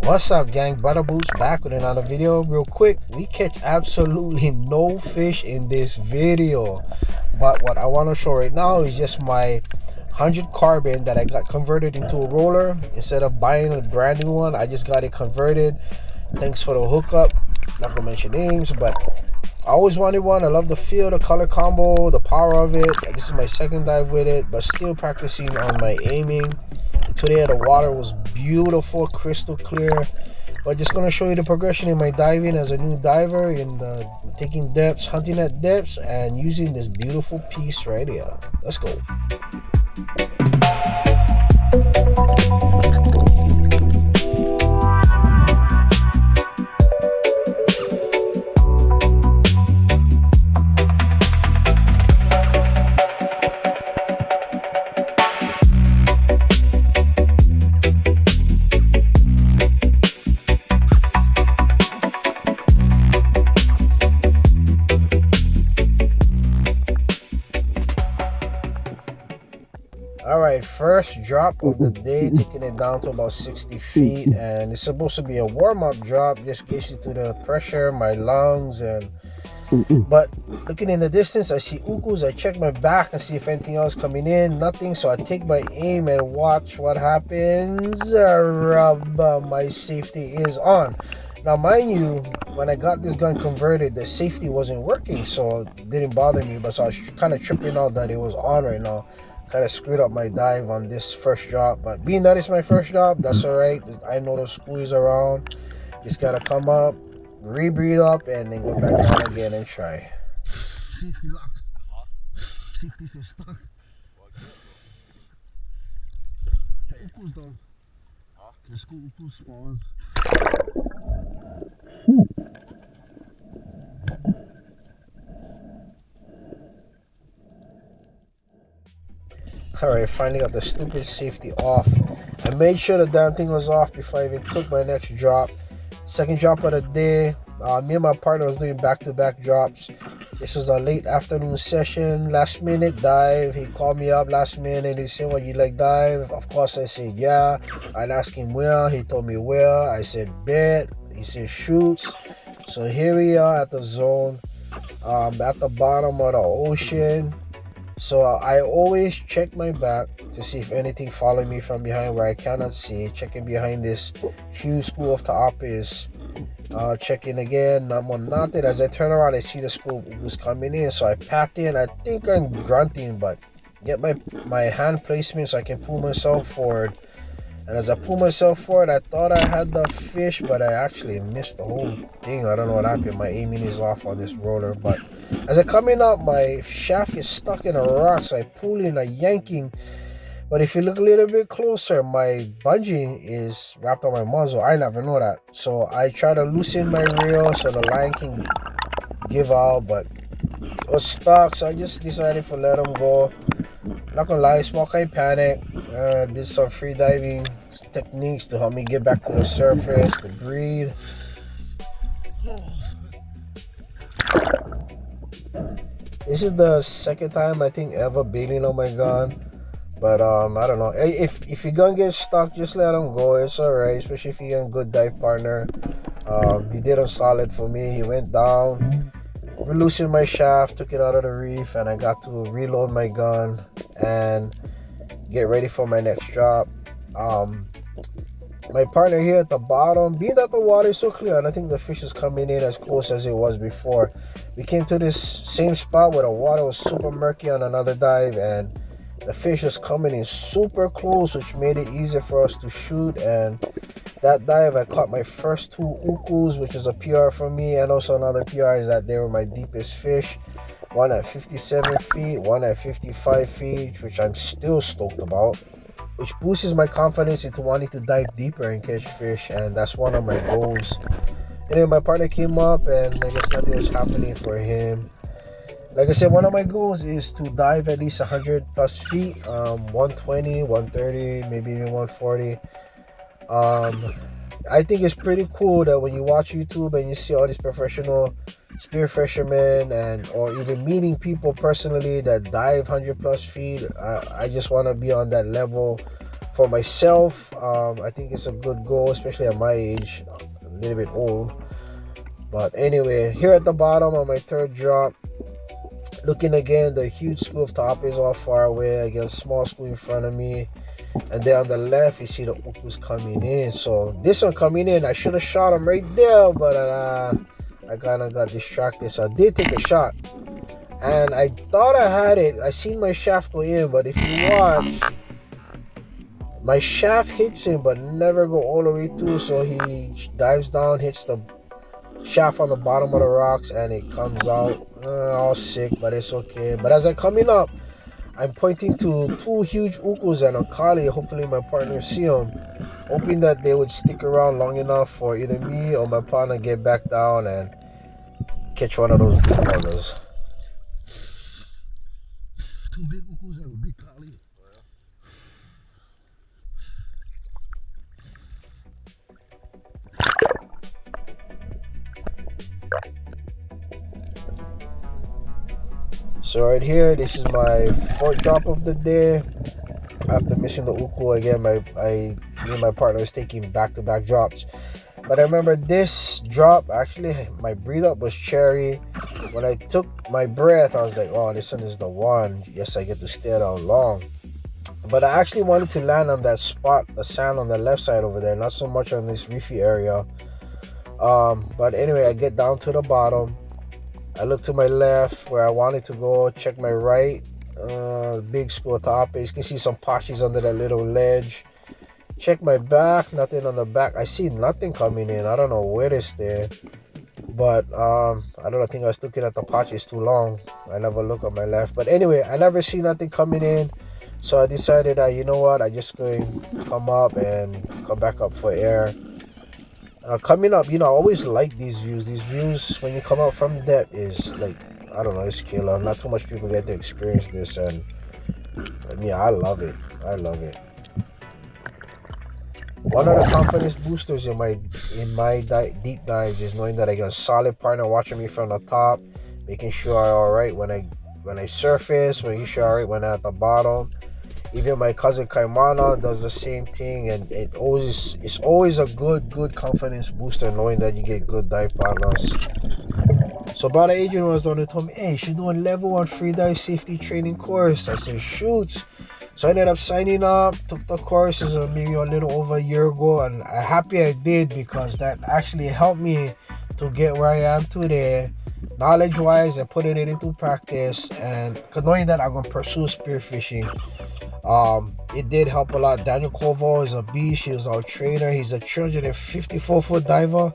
What's up, gang? Butter Boots back with another video. Real quick, we catch absolutely no fish in this video, but what I want to show right now is just my 100 carbon that I got converted into a roller. Instead of buying a brand new one, I just got it converted. Thanks for the hookup. Not gonna mention names, but I always wanted one. I love the feel, the color combo, the power of it. This is my second dive with it, but still practicing on my aiming. Today the water was beautiful, crystal clear. But just gonna show you the progression in my diving as a new diver, in taking depths, hunting at depths, and using this beautiful piece right here. Let's go. Alright, first drop of the day, taking it down to about 60 feet, and it's supposed to be a warm-up drop, just gets you to the pressure, my lungs, and but looking in the distance, I see ukus. I check my back and see if anything else coming in. Nothing, so I take my aim and watch what happens. My safety is on. Now, mind you, when I got this gun converted, the safety wasn't working, so it didn't bother me. But so I was kind of tripping out that it was on right now. Kind of screwed up my dive on this first drop, but being that it's my first drop, that's all right. I know the squeeze around. Just gotta come up, rebreathe up, and then go back down again and try. Safety lock. Safety is stuck. The ukus down. The school ukus spawns. Alright, finally got the stupid safety off. I made sure the damn thing was off before I even took my next drop. Second drop of the day. Me and my partner was doing back-to-back drops. This was a late afternoon session, last minute dive. He called me up last minute. He said, "Well, you like dive?" Of course I said yeah. I asked him where. He told me where. I said bet. He said shoots. So here we are at the zone, at the bottom of the ocean. So I always check my back to see if anything following me from behind where I cannot see. Checking behind this huge school of Ta'apis. Checking again, nothing. As I turn around, I see the school was coming in. So I pat in. I think I'm grunting, but get my hand placement so I can pull myself forward. And as I pull myself forward, I thought I had the fish, but I actually missed the whole thing. I don't know what happened. My aiming is off on this roller, but as I coming up, my shaft is stuck in a rock, so I pull in, yanking. But if you look a little bit closer, my bungee is wrapped on my muzzle. I never know that. So I try to loosen my reel so the line can give out, but it was stuck, so I just decided to let them go. Not gonna lie, small kind panic. Did some free diving techniques to help me get back to the surface, to breathe. This is the second time I think ever bailing on my gun, but I don't know. If your gun gets stuck, just let him go. It's alright, especially if you're a good dive partner. He did a solid for me. He went down, loosened my shaft, took it out of the reef, and I got to reload my gun and get ready for my next drop. My partner here at the bottom, being that the water is so clear, and I think the fish is coming in as close as it was before. We came to this same spot where the water was super murky on another dive, and the fish was coming in super close, which made it easier for us to shoot. And that dive, I caught my first two ukus, which is a PR for me, and also another PR is that they were my deepest fish. One at 57 feet, one at 55 feet, which I'm still stoked about, which boosts my confidence into wanting to dive deeper and catch fish, and that's one of my goals. Anyway, my partner came up, and I guess nothing was happening for him. Like I said, one of my goals is to dive at least 100 plus feet, 120, 130, maybe even 140. I think it's pretty cool that when you watch YouTube and you see all these professional spear fishermen, and or even meeting people personally that dive 100 plus feet, I just want to be on that level for myself. I think it's a good goal, especially at my age. I'm a little bit old. But anyway, here at the bottom on my third drop, looking again, the huge school of top is all far away. Again, a small school in front of me. And then on the left, you see the ukus coming in. So this one coming in, I should have shot him right there, but I kind of got distracted. So I did take a shot. And I thought I had it. I seen my shaft go in, but if you watch, my shaft hits him, but never go all the way through. So he dives down, hits the shaft on the bottom of the rocks, and it comes out all sick, but it's okay. But as I'm coming up, I'm pointing to two huge ukus and a kali. Hopefully my partner see them, hoping that they would stick around long enough for either me or my partner get back down and catch one of those big buggers. Two big ukus and a big kali. So right here, this is my fourth drop of the day. After missing the uku again, me and my partner was taking back-to-back drops. But I remember this drop, actually my breathe up was cherry. When I took my breath, I was like, oh, this one is the one. Yes, I get to stay down long. But I actually wanted to land on that spot, the sand on the left side over there, not so much on this reefy area. But anyway, I get down to the bottom. I look to my left where I wanted to go, check my right, big school top. You can see some poshes under that little ledge. Check my back, nothing on the back. I see nothing coming in. I don't know where it's there. But I don't know, I think I was looking at the poshes too long. I never look on my left. But anyway, I never see nothing coming in. So I decided that, you know what, I just going to come up and come back up for air. Coming up, I always like these views. These views, when you come out from depth, is like, I don't know, it's killer. Not too much people get to experience this, and yeah, I love it. I love it. One of the confidence boosters in my deep dives is knowing that I got a solid partner watching me from the top, making sure I'm all right when I surface, making sure I'm all right when I'm at the bottom. Even my cousin Kaimana does the same thing, and it's always a good confidence booster knowing that you get good dive partners. So brother Adrian was the one who told me, hey, she's doing level 1 free dive safety training course. I said, shoot. So I ended up signing up, took the course maybe a little over a year ago, and I'm happy I did, because that actually helped me to get where I am today, knowledge wise, and putting it into practice, and knowing that I'm going to pursue spearfishing. It did help a lot. Daniel Koval is a beast. He was our trainer. He's a 354-foot diver.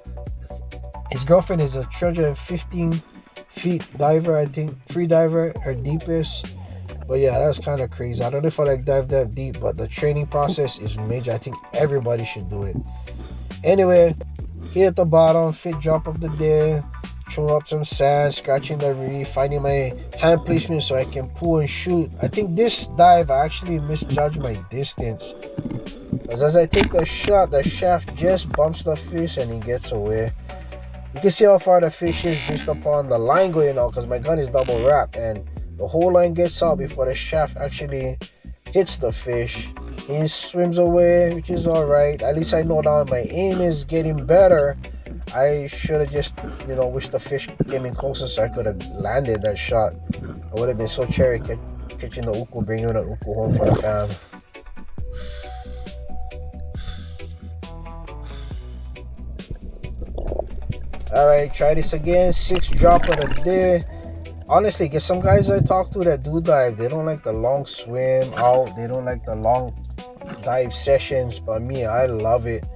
His girlfriend is a 315-feet diver, I think, free diver, her deepest. But yeah, that's kind of crazy. I don't know if I like dive that deep, but the training process is major. I think everybody should do it. Anyway, here at the bottom, fifth drop of the day. Throw up some sand, scratching the reef, finding my hand placement so I can pull and shoot. I think this dive, I actually misjudged my distance, because as I take the shot, the shaft just bumps the fish and he gets away. You can see how far the fish is based upon the line going out, because my gun is double wrapped, and the whole line gets out before the shaft actually hits the fish. He swims away, which is alright. At least I know that my aim is getting better. I should have just, wished the fish came in closer so I could have landed that shot. I would have been so cherry catching the uku, bringing the uku home for the fam. Alright, try this again. 6th drop of the day. Honestly, get some guys I talk to that do dive. They don't like the long swim out. They don't like the long dive sessions. But me, I love it.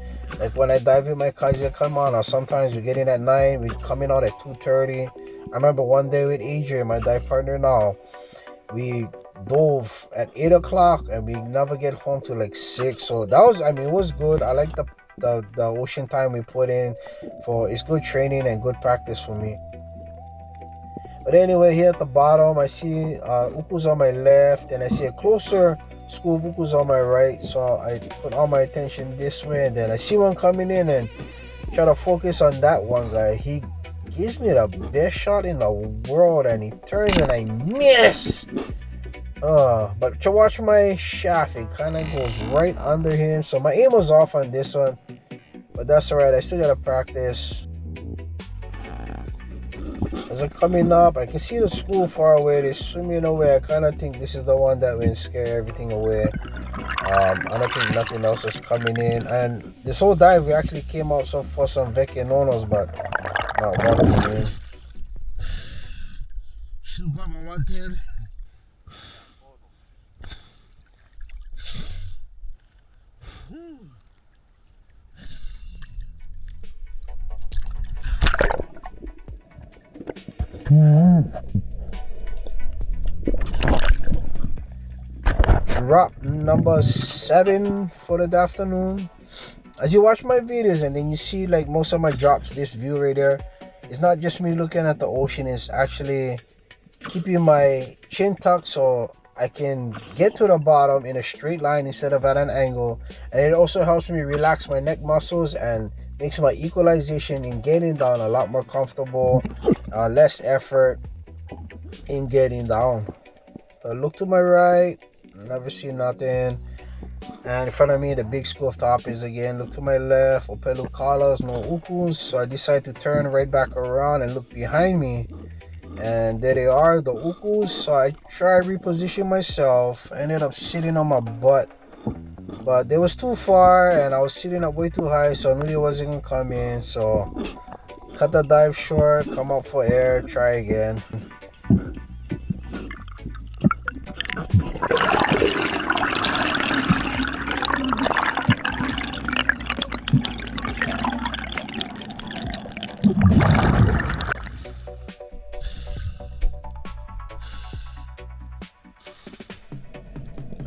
Like when I dive with my cousin, come on, sometimes we get in at 9, we coming out at 2:30. I remember one day with Adrian, my dive partner now, we dove at 8 o'clock and we never get home till like 6. So that was, it was good. I like the ocean time we put in it's good training and good practice for me. But anyway, here at the bottom, I see ukus on my left, and I see a closer school of ukus on my right. So I put all my attention this way, and then I see one coming in and try to focus on that one guy. He gives me the best shot in the world, and he turns and I miss. But to watch my shaft, it kind of goes right under him. So my aim was off on this one, but that's alright. I still gotta practice. As I'm coming up, I can see the school far away. They're swimming away. I kind of think this is the one that will scare everything away. I don't think nothing else is coming in. And this whole dive, we actually came out for some Vecchiononos, but not one came in. Drop number 7 for the afternoon. As you watch my videos and then you see like most of my drops, this view right there, it's not just me looking at the ocean, it's actually keeping my chin tucked so I can get to the bottom in a straight line instead of at an angle. And it also helps me relax my neck muscles and makes my equalization in getting down a lot more comfortable, less effort in getting down. Look to my right, never see nothing. And in front of me, the big school of top is again. Look to my left, Opelucalas, no ukus. So I decide to turn right back around and look behind me. And there they are, the ukus. So I try to reposition myself. Ended up sitting on my butt. But they was too far and I was sitting up way too high, so I knew they wasn't gonna come in. So cut the dive short, come up for air, try again.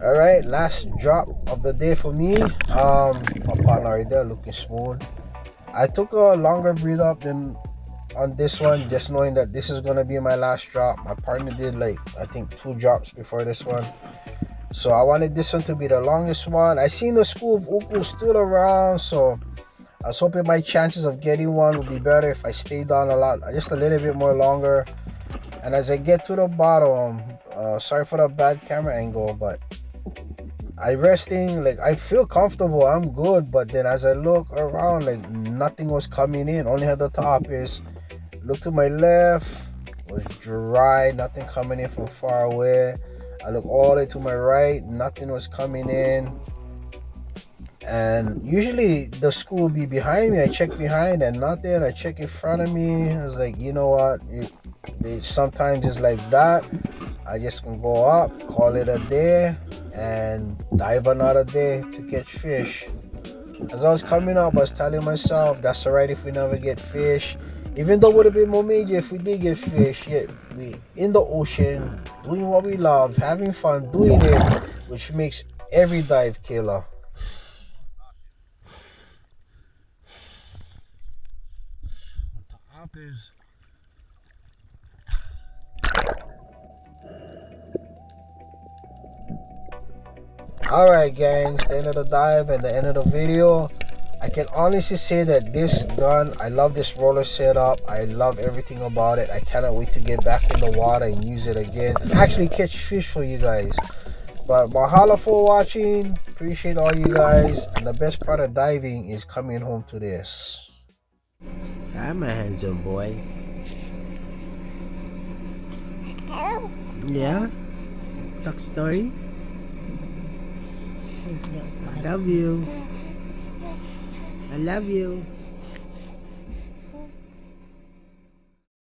All right, last drop of the day for me. My partner right there looking smooth. I took a longer breathe up than on this one, just knowing that this is gonna be my last drop. My partner did like I think 2 drops before this one, so I wanted this one to be the longest one. I seen the school of uku still around, so I was hoping my chances of getting one would be better if I stayed down just a little bit more longer. And as I get to the bottom, sorry for the bad camera angle, but I resting, like I feel comfortable, I'm good. But then as I look around, like nothing was coming in, only at the top is. Look to my left, was dry, nothing coming in from far away. I look all the way to my right, nothing was coming in. And usually the school will be behind me. I check behind and nothing. I check in front of me. I was like, you know what, sometimes it's like that. I just can go up, call it a day, and dive another day to catch fish. As I was coming up, I was telling myself, that's alright if we never get fish. Even though it would have been more major if we did get fish, yet we in the ocean, doing what we love, having fun doing it, which makes every dive killer. Alright gangs, the end of the dive and the end of the video. I can honestly say that this gun, I love this roller setup. I love everything about it. I cannot wait to get back in the water and use it again and actually catch fish for you guys. But mahalo for watching. Appreciate all you guys. And the best part of diving is coming home to this. I'm a handsome boy. Yeah? Talk story? I love you. I love you.